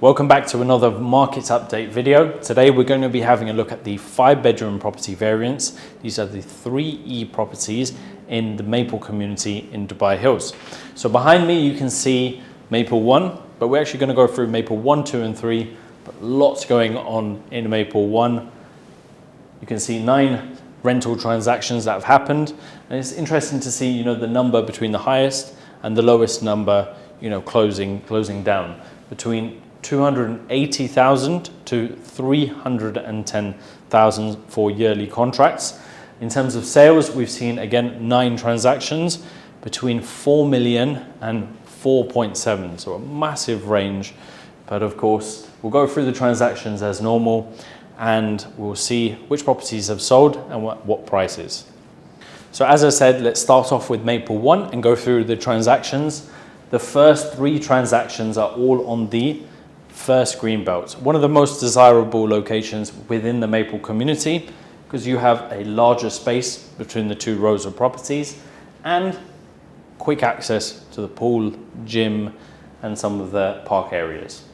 Welcome back to another market update video. Today we're going to be having a look at the 5-bedroom property variants. These are the 3E properties in the Maple community in Dubai Hills. So behind me you can see Maple 1, but we're actually going to go through Maple 1, 2 and 3, but lots going on in Maple 1. You can see 9 rental transactions that have happened, and it's interesting to see, the number between the highest and the lowest number, closing down between 280,000 to 310,000 for yearly contracts. In terms of sales, we've seen again 9 transactions between 4 million and 4.7, so a massive range. But of course, we'll go through the transactions as normal and we'll see which properties have sold and what prices. So as I said, let's start off with Maple 1 and go through the transactions. The first 3 transactions are all on the first greenbelt, one of the most desirable locations within the Maple community because you have a larger space between the 2 rows of properties and quick access to the pool, gym and some of the park areas.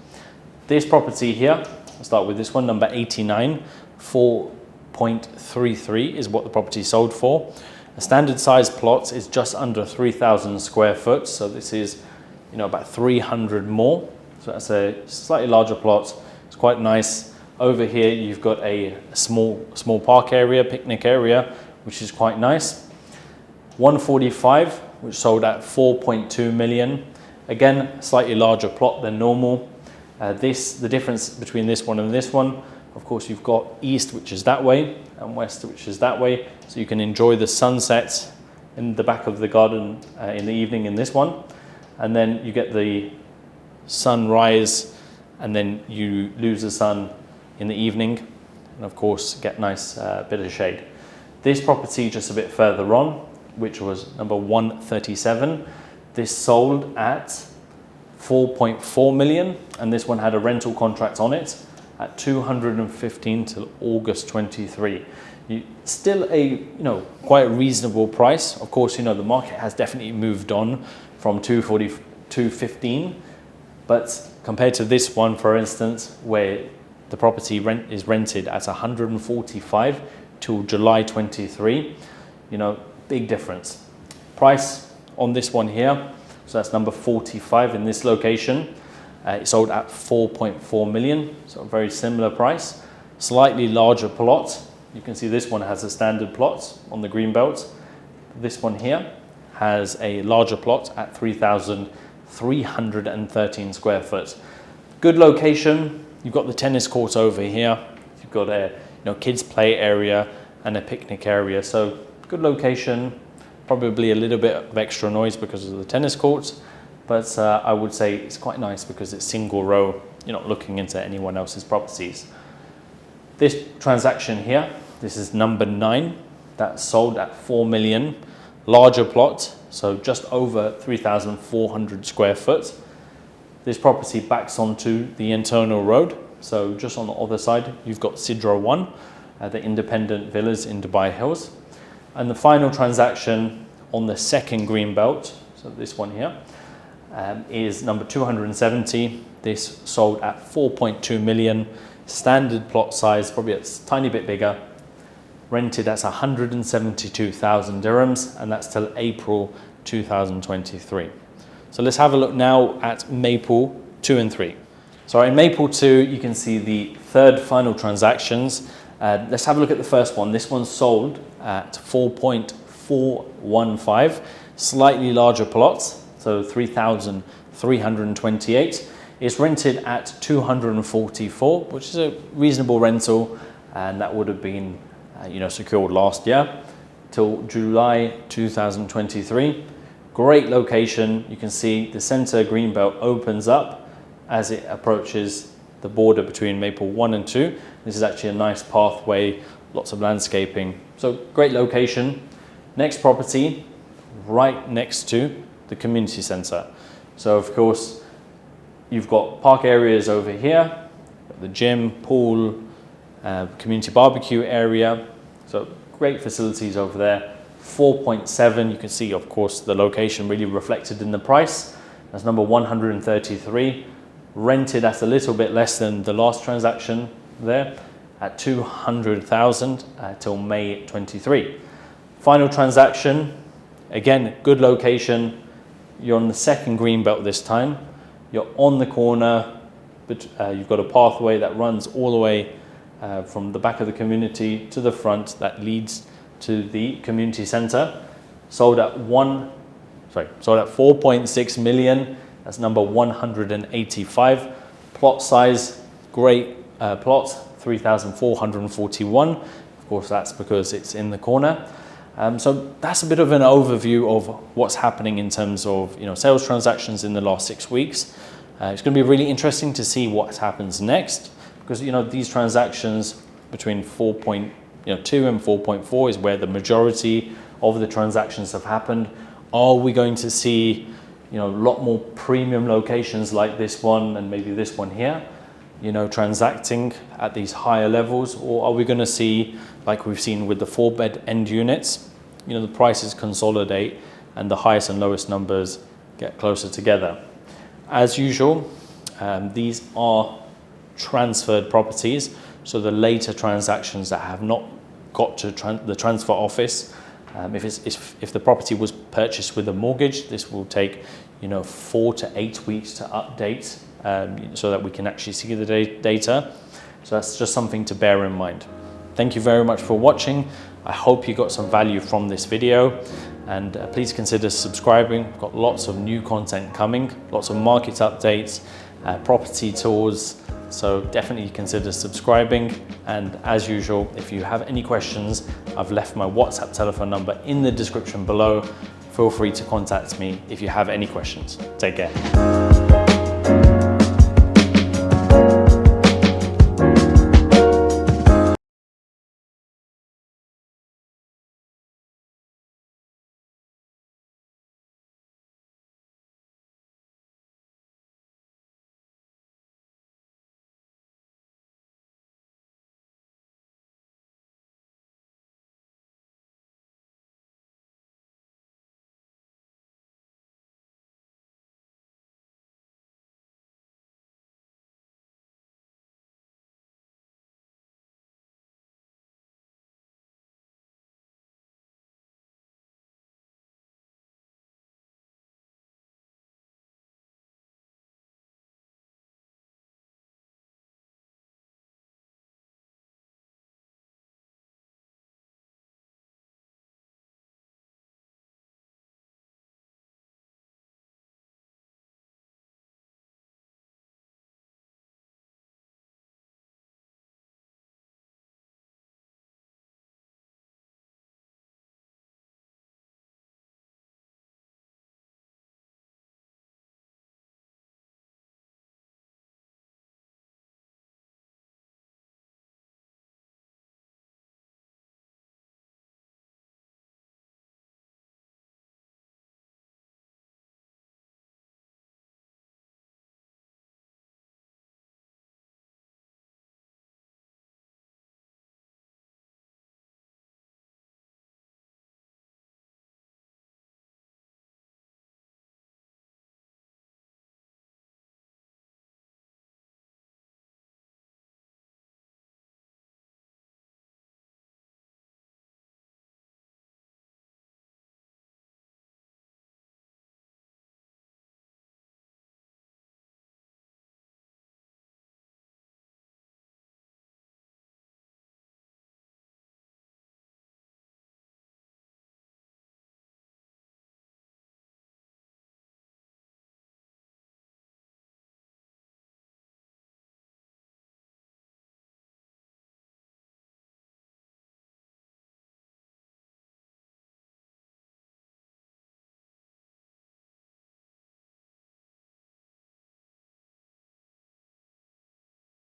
This property here, I'll start with this one, number 89, 4.33 is what the property sold for. A standard size plot is just under 3,000 square foot, so this is about 300 more. So that's a slightly larger plot. It's quite nice. Over here you've got a small park area, picnic area, which is quite nice. 145, which sold at 4.2 million. Again, slightly larger plot than normal. The difference between this one and this one, of course, you've got east, which is that way, and west, which is that way. So you can enjoy the sunset in the back of the garden in the evening in this one. And then you get the sunrise and then you lose the sun in the evening and of course get nice bit of shade. This property just a bit further on, which was number 137, this sold at 4.4 million and this one had a rental contract on it at 215 till August 23. Still a quite a reasonable price. Of course, the market has definitely moved on from 240 to 215. But compared to this one, for instance, where the property is rented at 145 till July 23, big difference. Price on this one here, so that's number 45 in this location. It sold at 4.4 million, so a very similar price. Slightly larger plot. You can see this one has a standard plot on the greenbelt. This one here has a larger plot at 3,313 square foot. Good location. You've got the tennis court over here. You've got a kids play area and a picnic area. So good location. Probably a little bit of extra noise because of the tennis courts, but I would say it's quite nice because it's single row. You're not looking into anyone else's properties. This transaction here, this is number 9. That sold at 4 million. Larger plot, so just over 3,400 square foot. This property backs onto the internal road, so just on the other side you've got Sidra 1, the independent villas in Dubai Hills. And the final transaction on the second green belt, so this one here, is number 270. This sold at 4.2 million, standard plot size, probably a tiny bit bigger. Rented at 172,000 dirhams, and that's till April 2023. So let's have a look now at Maple 2 and 3. So in Maple 2, you can see the third final transactions. Let's have a look at the first one. This one sold at 4.415, slightly larger plots, so 3,328. It's rented at 244, which is a reasonable rental, and that would have been secured last year till July 2023. Great location. You can see the center greenbelt opens up as it approaches the border between Maple 1 and 2. This is actually a nice pathway, lots of landscaping. So great location. Next property, right next to the community center. So of course, you've got park areas over here, the gym, pool, community barbecue area. So great facilities over there. 4.7, you can see of course the location really reflected in the price. That's number 133. rented at a little bit less than the last transaction there at 200,000 till May 23. Final transaction, again, good location. You're on the second green belt this time. You're on the corner, but you've got a pathway that runs all the way from the back of the community to the front that leads to the community centre. Sold at 4.6 million. That's number 185. Plot size, great plot, 3,441. Of course, that's because it's in the corner. So that's a bit of an overview of what's happening in terms of sales transactions in the last 6 weeks. It's going to be really interesting to see what happens next, because these transactions between 4.2 and 4.4 is where the majority of the transactions have happened. Are we going to see a lot more premium locations like this one and maybe this one here, transacting at these higher levels? Or are we going to see, like we've seen with the 4-bed end units, the prices consolidate and the highest and lowest numbers get closer together? As usual, these are transferred properties, so the later transactions that have not got to the transfer office, if the property was purchased with a mortgage, this will take 4 to 8 weeks to update, so that we can actually see the data. So that's just something to bear in mind. Thank you very much for watching. I hope you got some value from this video, and please consider subscribing. We've got lots of new content coming, lots of market updates, property tours. So definitely consider subscribing. And as usual, if you have any questions, I've left my WhatsApp telephone number in the description below. Feel free to contact me if you have any questions. Take care.